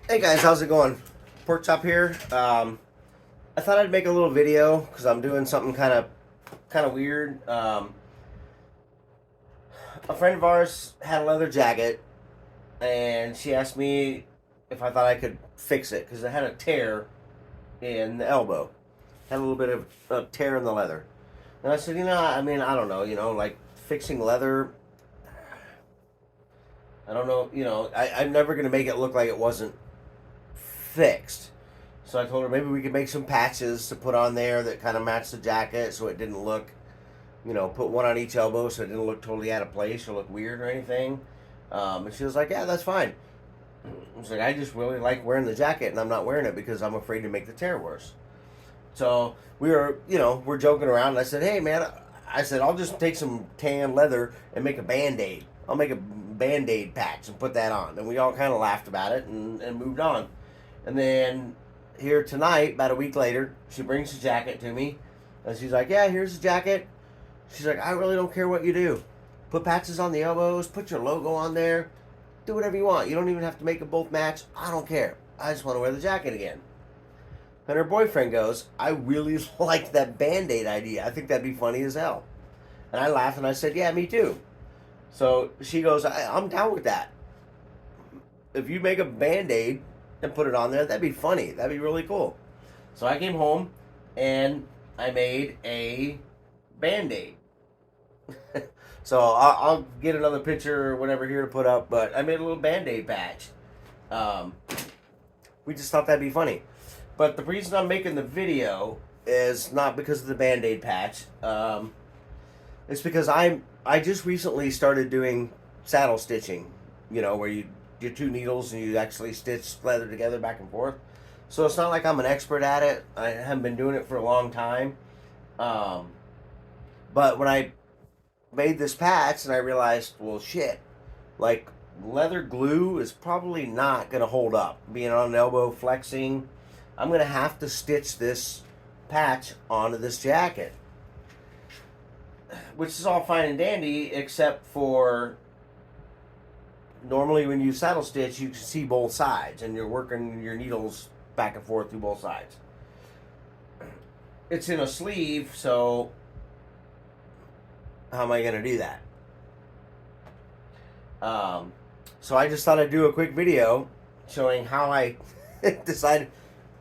Hey guys, how's it going? Pork Chop here. I thought I'd make a little video because I'm doing something kind of weird. A friend of ours had a leather jacket, and she asked me if I thought I could fix it because it had a tear in the elbow, had a little bit of a tear in the leather. And I said, I mean, I don't know, like fixing leather. I don't know, I'm never gonna make it look like it wasn't fixed. So I told her maybe we could make some patches to put on there that kind of match the jacket so it didn't look, put one on each elbow so it didn't look totally out of place or look weird or anything. And she was like, yeah, that's fine. I was like, I just really like wearing the jacket and I'm not wearing it because I'm afraid to make the tear worse. So we're joking around and I said, hey man, I said, I'll just take some tan leather and make a band-aid. I'll make a band-aid patch and put that on. And we all kind of laughed about it and moved on. And then here tonight, about a week later, she brings the jacket to me, and she's like, "Yeah, here's the jacket." She's like, "I really don't care what you do. Put patches on the elbows, put your logo on there, do whatever you want. You don't even have to make them both match. I don't care. I just want to wear the jacket again." And her boyfriend goes, "I really like that Band-Aid idea. I think that'd be funny as hell." And I laughed and I said, "Yeah, me too." So she goes, I'm down with that. If you make a Band-Aid and put it on there, that'd be funny. That'd be really cool. So I came home and I made a Band-Aid. So I'll get another picture or whatever here to put up, but I made a little Band-Aid patch. Um, we just thought that'd be funny. But the reason I'm making the video is not because of the Band-Aid patch. It's because I just recently started doing saddle stitching, where you do two needles and you actually stitch leather together back and forth. So it's not like I'm an expert at it. I haven't been doing it for a long time. Um, but when I made this patch and I realized, well, shit, like leather glue is probably not going to hold up. Being on an elbow flexing, I'm going to have to stitch this patch onto this jacket, which is all fine and dandy, except for normally when you saddle stitch, you can see both sides and you're working your needles back and forth through both sides. It's in a sleeve, so how am I going to do that? So I just thought I'd do a quick video showing how I decided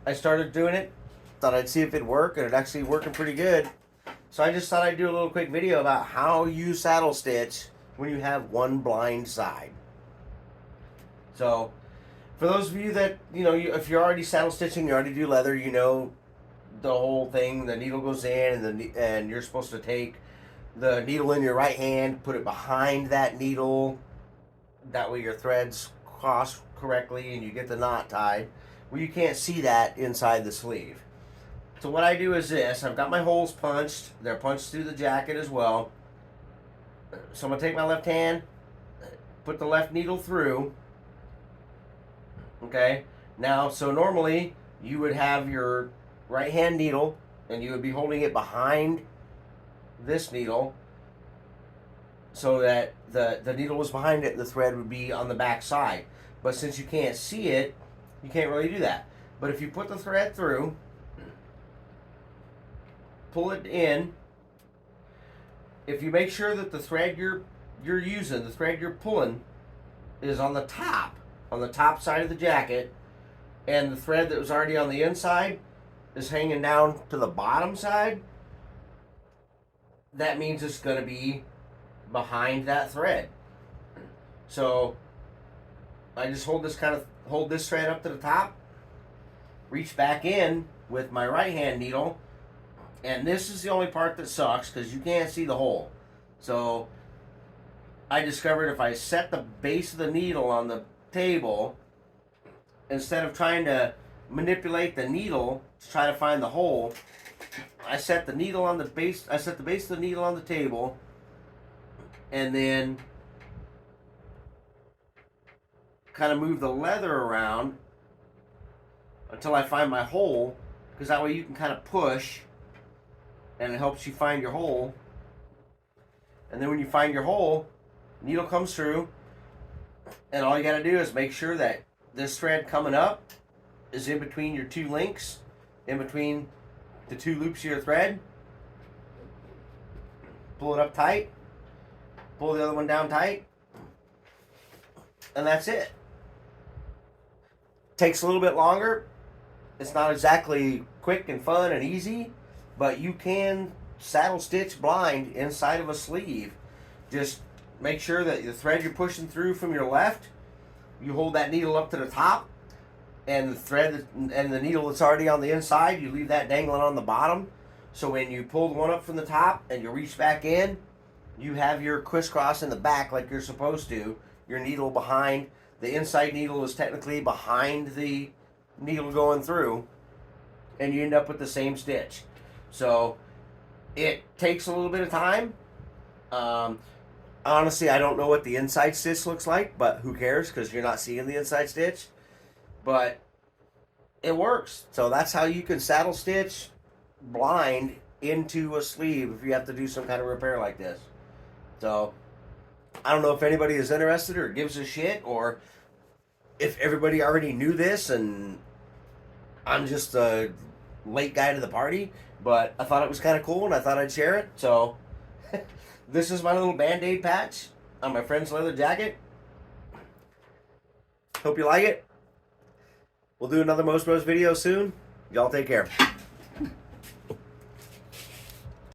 I started doing it. Thought I'd see if it'd work, and it actually working pretty good. So I just thought I'd do a little quick video about how you saddle stitch when you have one blind side. So for those of you that, if you're already saddle stitching, you already do leather, the whole thing. The needle goes in, and you're supposed to take the needle in your right hand, put it behind that needle. That way your threads cross correctly and you get the knot tied. Well, you can't see that inside the sleeve. So what I do is this. I've got my holes punched. They're punched through the jacket as well. So I'm going to take my left hand, put the left needle through. Okay. Now, so normally you would have your right hand needle and you would be holding it behind this needle so that the needle was behind it and the thread would be on the back side. But since you can't see it, you can't really do that. But if you put the thread through, pull it in, if you make sure that the thread you're using, the thread you're pulling is on the top side of the jacket, and the thread that was already on the inside is hanging down to the bottom side, that means it's going to be behind that thread. So I just hold this thread up to the top, reach back in with my right hand needle, and this is the only part that sucks because you can't see the hole. So I discovered if I set the base of the needle on the table, instead of trying to manipulate the needle to try to find the hole, I set the needle on the base. I set the base of the needle on the table, and then kind of move the leather around until I find my hole, because that way you can kind of push, and it helps you find your hole. And then when you find your hole, needle comes through, and all you got to do is make sure that this thread coming up is in between your two links, in between the two loops of your thread. Pull it up tight, pull the other one down tight, and that's it. Takes a little bit longer. It's not exactly quick and fun and easy, but you can saddle stitch blind inside of a sleeve. Just make sure that the thread you're pushing through from your left, you hold that needle up to the top, and the thread and the needle that's already on the inside, you leave that dangling on the bottom. So when you pull the one up from the top and you reach back in, you have your crisscross in the back like you're supposed to. Your needle behind. The inside needle is technically behind the needle going through, and you end up with the same stitch. So it takes a little bit of time. Honestly, I don't know what the inside stitch looks like, but who cares, because you're not seeing the inside stitch. But it works. So that's how you can saddle stitch blind into a sleeve if you have to do some kind of repair like this. So I don't know if anybody is interested or gives a shit, or if everybody already knew this and I'm just a late guy to the party, but I thought it was kind of cool and I thought I'd share it. So this is my little Band-Aid patch on my friend's leather jacket. Hope you like it. We'll do another Most Bros video soon. Y'all take care.